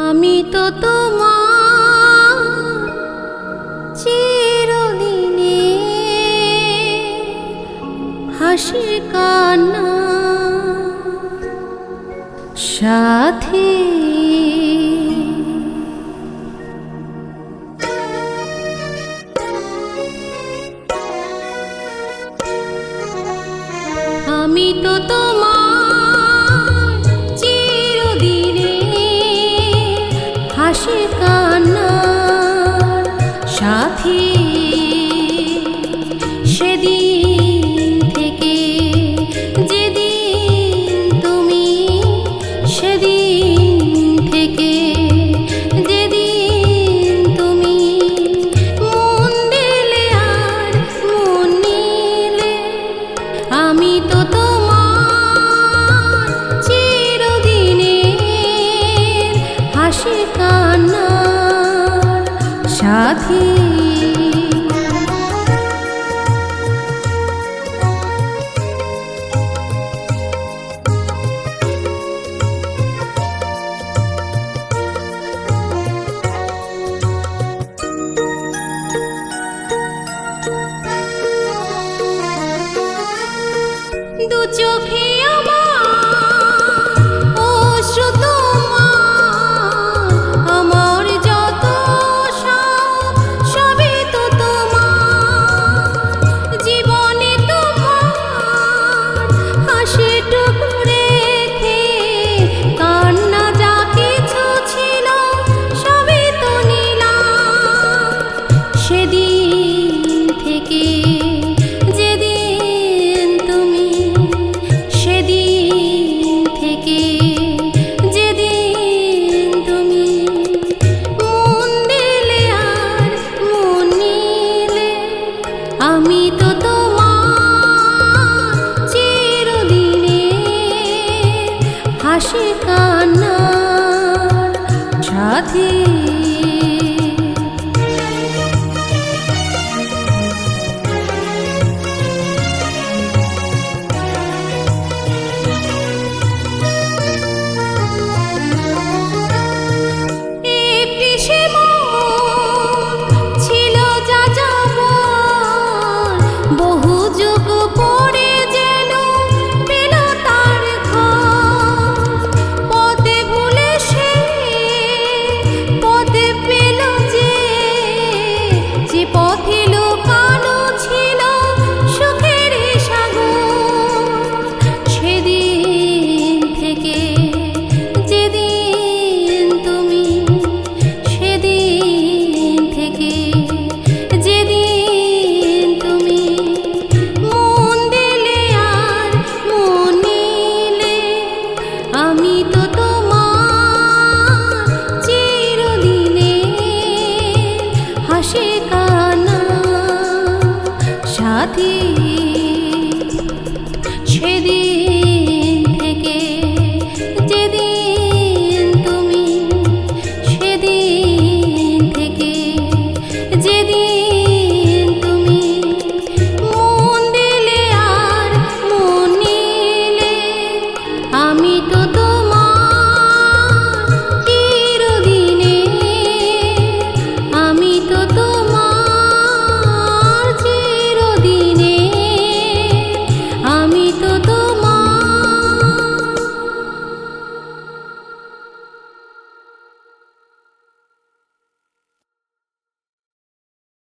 আমি তো তোমার চিরদিনে হাসি কান্না সাথী। আমি তো তোমার চিরদিনে হাসি কান্নার সাথী। সেদিন থেকে যেদিন তুমি, সেদিন থেকে যেদিন তুমি মন দিলে আর মন নিলে, আমি তো তোমার চিরদিনে হাসি কান্নার সাথী। দু চোখে আমার অশ্রু তোমার, আমার যত সব সবই তো তোমার। জীবনে তোমার হাসিটুকু রেখে কান্না যা কিছু ছিল সবই তো নিলাম। সেদিন থেকে আমি তো তোমার চিরদিনে হাসি কান্নার সাথী।